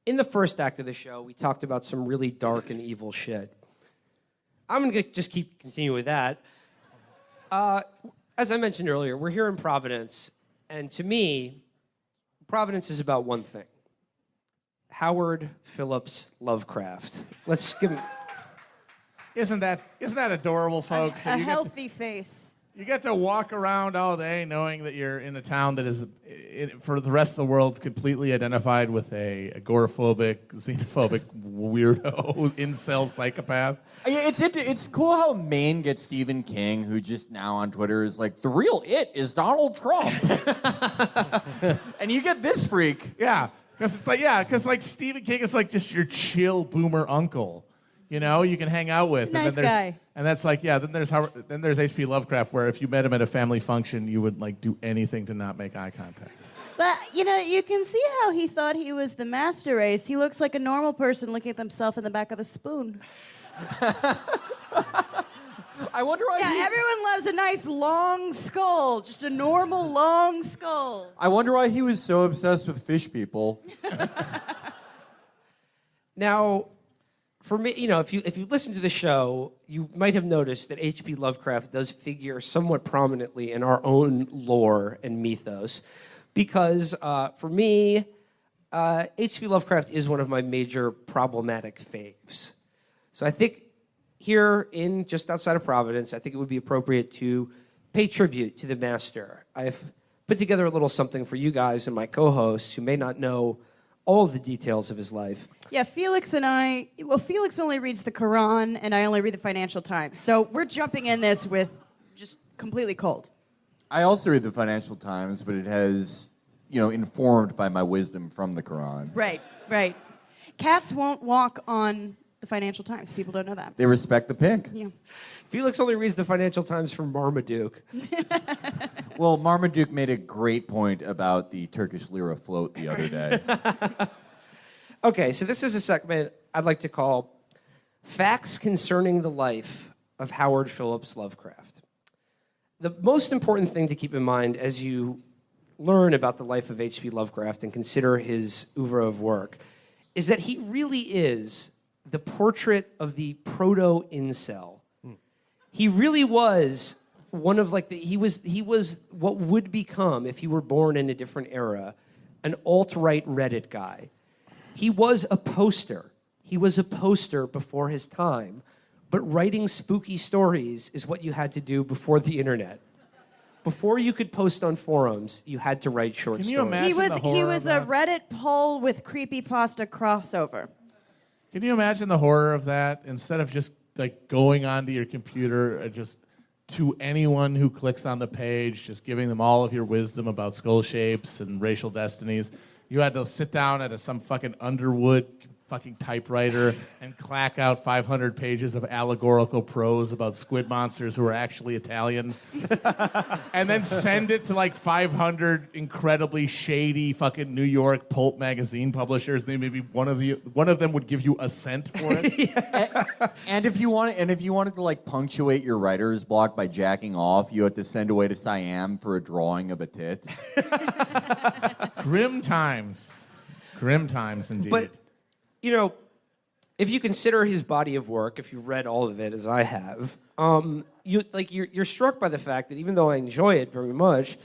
in the first act of the show, we talked about some really dark and evil shit. I'm going to just continue with that. As I mentioned earlier, we're here in Providence, and to me, Providence is about one thing. Howard Phillips Lovecraft. Let's give him... Isn't that adorable, folks? A healthy face. You get to walk around all day knowing that you're in a town that is, for the rest of the world, completely identified with a agoraphobic, xenophobic, weirdo, incel psychopath. It's cool how Maine gets Stephen King, who just now on Twitter is like, the real it is Donald Trump. And you get this freak. Yeah, because Stephen King is like just your chill boomer uncle. You know, you can hang out with. Nice guy. And that's like, then there's H.P. Lovecraft, where if you met him at a family function, you would like do anything to not make eye contact. But, you can see how he thought he was the master race. He looks like a normal person looking at himself in the back of a spoon. I wonder why everyone loves a nice long skull, just a normal long skull. I wonder why he was so obsessed with fish people. Now, for me, if you listen to the show, you might have noticed that H.P. Lovecraft does figure somewhat prominently in our own lore and mythos, because for me, H.P. Lovecraft is one of my major problematic faves. So I think here in just outside of Providence, I think it would be appropriate to pay tribute to the master. I've put together a little something for you guys and my co-hosts who may not know all of the details of his life. Yeah, Felix only reads the Quran, and I only read the Financial Times. So we're jumping in this with just completely cold. I also read the Financial Times, but it has, informed by my wisdom from the Quran. Right. Cats won't walk on the Financial Times. People don't know that. They respect the pink. Yeah. Felix only reads the Financial Times from Marmaduke. Well, Marmaduke made a great point about the Turkish lira float the other day. Okay, so this is a segment I'd like to call Facts Concerning the Life of Howard Phillips Lovecraft. The most important thing to keep in mind as you learn about the life of H.P. Lovecraft and consider his oeuvre of work is that he really is the portrait of the proto-incel. He really was one of he was what would become, if he were born in a different era, an alt-right Reddit guy. He was a poster. He was a poster before his time, but writing spooky stories is what you had to do before the internet. Before you could post on forums, you had to write short stories. Can you imagine He was a Reddit poll with creepypasta crossover. Can you imagine the horror of that? Instead of just going onto your computer and just to anyone who clicks on the page, just giving them all of your wisdom about skull shapes and racial destinies, you had to sit down at some fucking Underwood fucking typewriter and clack out 500 pages of allegorical prose about squid monsters who are actually Italian, and then send it to 500 incredibly shady fucking New York pulp magazine publishers. Then maybe one of them would give you a cent for it. and if you wanted to punctuate your writer's block by jacking off, you had to send away to Siam for a drawing of a tit. Grim times indeed. But if you consider his body of work, if you've read all of it as I have, you're struck by the fact that even though I enjoy it very much,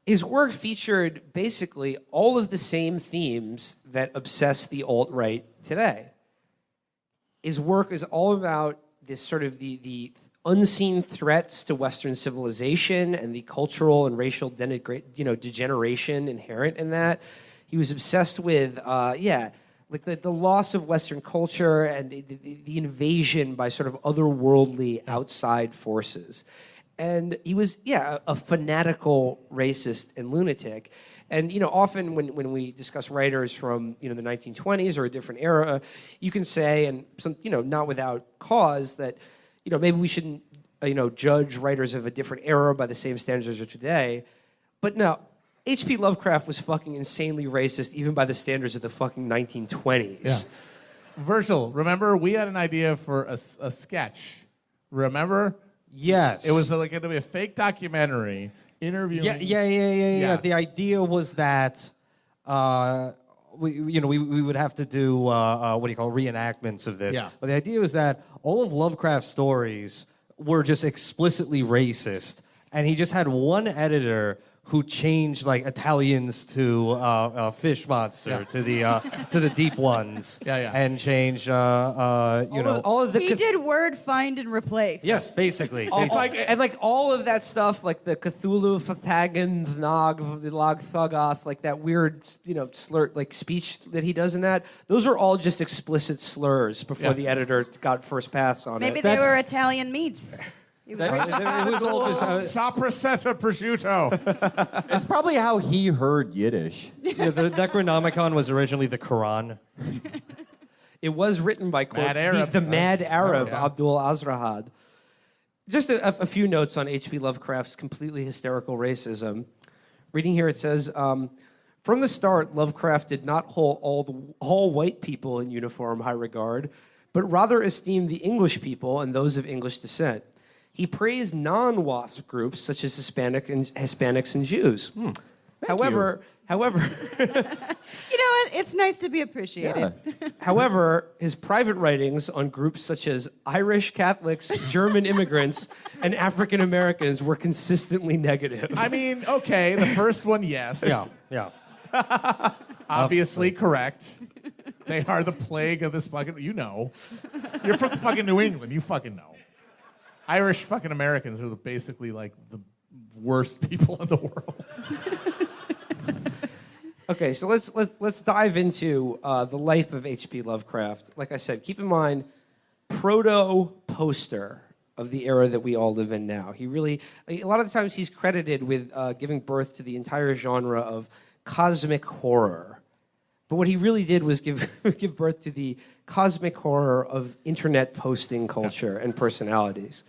his work featured basically all of the same themes that obsess the alt-right today. His work is all about this sort of the unseen threats to Western civilization and the cultural and racial degeneration inherent in that. He was obsessed with, the loss of Western culture and the invasion by sort of otherworldly outside forces. And he was, a fanatical racist and lunatic. And, often when we discuss writers from, the 1920s or a different era, you can say, and some, not without cause, that, maybe we shouldn't, judge writers of a different era by the same standards as today. But no, H.P. Lovecraft was fucking insanely racist even by the standards of the fucking 1920s. Yeah. Virgil, remember we had an idea for a sketch. Remember? Yes. It was going to be a fake documentary interviewing... Yeah. The idea was that we would have to do what do you call reenactments of this. Yeah. But the idea was that all of Lovecraft's stories were just explicitly racist, and he just had one editor who changed like Italians to fish monster to the deep ones, and changed all of the He did word find and replace. yes, basically. all of that stuff, like the Cthulhu, Fathagan, Nog, the Log Thugoth, like that weird, slur, like speech that he does in that. Those are all just explicit slurs before the editor got first pass on Maybe it. they were Italian meats. He was it was all just Saprosetta prosciutto. It's probably how he heard Yiddish. the Necronomicon was originally the Quran. It was written by quote, Mad Arab. the Mad Arab, yeah. Abdul Azrahad. Just a few notes on H.P. Lovecraft's completely hysterical racism. Reading here, it says, from the start, Lovecraft did not hold all white people in uniform high regard, but rather esteemed the English people and those of English descent. He praised non-WASP groups such as Hispanics and Jews. However, You know what? It's nice to be appreciated. However, his private writings on groups such as Irish Catholics, German immigrants, and African Americans were consistently negative. I mean, okay, the first one, yes. Yeah. Obviously correct. They are the plague of this fucking, You're from fucking New England, you fucking know. Irish fucking Americans are basically like the worst people in the world. Okay, so let's dive into the life of H.P. Lovecraft. Like I said, keep in mind, proto-poster of the era that we all live in now. He really, a lot of the times he's credited with giving birth to the entire genre of cosmic horror. But what he really did was give birth to the cosmic horror of internet posting culture and personalities.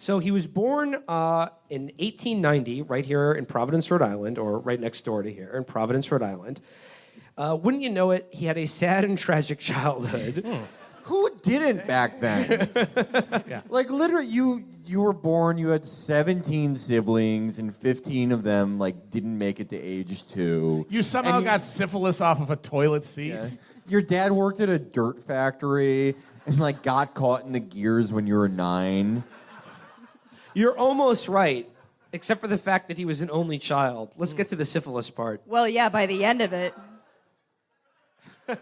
So he was born in 1890, right here in Providence, Rhode Island, or right next door to here in Providence, Rhode Island. Wouldn't you know it, he had a sad and tragic childhood. Who didn't back then? Like literally, you were born. You had 17 siblings, and 15 of them like didn't make it to age 2. You somehow got syphilis off of a toilet seat. Yeah. Your dad worked at a dirt factory and like got caught in the gears when you were 9. You're almost right, except for the fact that he was an only child. Let's get to the syphilis part. Well, yeah, by the end of it. 10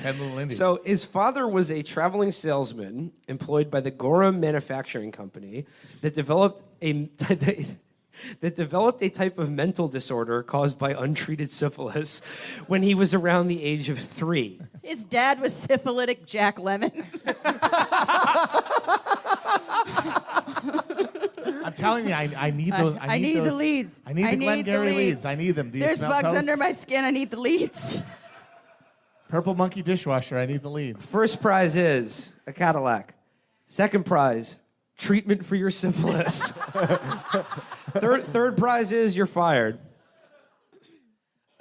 little Indians. So his father was a traveling salesman employed by the Gorham Manufacturing Company that developed a type of mental disorder caused by untreated syphilis when he was around the age of 3. His dad was syphilitic Jack Lemmon. I'm telling you, I need those. I need those, the leads. I need the Glengarry leads. I need them. Do you There's smell bugs toast? under my skin. I need the leads. Purple monkey dishwasher. I need the leads. First prize is a Cadillac. Second prize, treatment for your syphilis. Third prize is you're fired.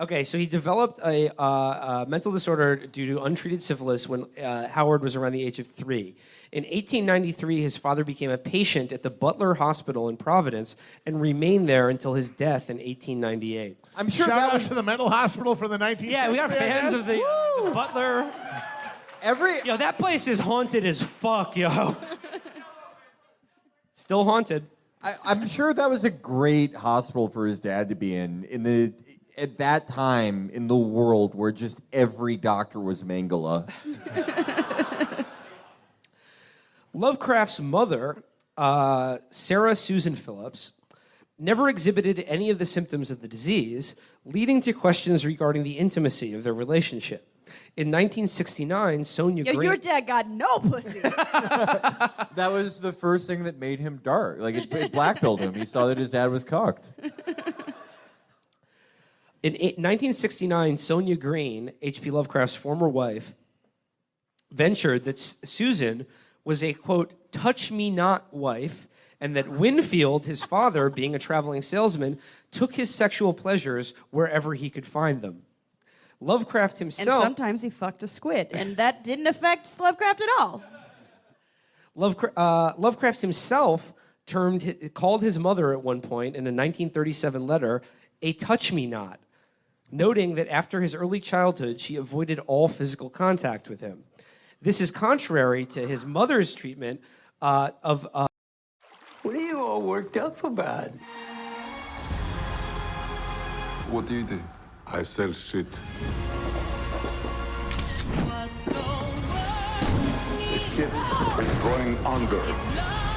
Okay, so he developed a mental disorder due to untreated syphilis when Howard was around the age of 3. In 1893, his father became a patient at the Butler Hospital in Providence and remained there until his death in 1898. I'm sure Shout that out was to the mental hospital for the 19th. Yeah, we got fans of the Butler. Yo, that place is haunted as fuck, yo. Still haunted. I'm sure that was a great hospital for his dad to be in at that time in the world where just every doctor was Mangala. Lovecraft's mother, Sarah Susan Phillips, never exhibited any of the symptoms of the disease, leading to questions regarding the intimacy of their relationship. In 1969, Sonia Yo, Green... your dad got no pussy. That was the first thing that made him dark. Like it blackpilled him. He saw that his dad was cocked. In 1969, Sonia Green, H.P. Lovecraft's former wife, ventured that Susan was a, quote, touch-me-not wife, and that Winfield, his father, being a traveling salesman, took his sexual pleasures wherever he could find them. Lovecraft And himself... sometimes he fucked a squid, and that didn't affect Lovecraft at all. Lovecraft himself called his mother at one point in a 1937 letter a touch-me-not. noting that after his early childhood, she avoided all physical contact with him. This is contrary to his mother's treatment of. What are you all worked up about? What do you do? I sell shit. The ship is going under.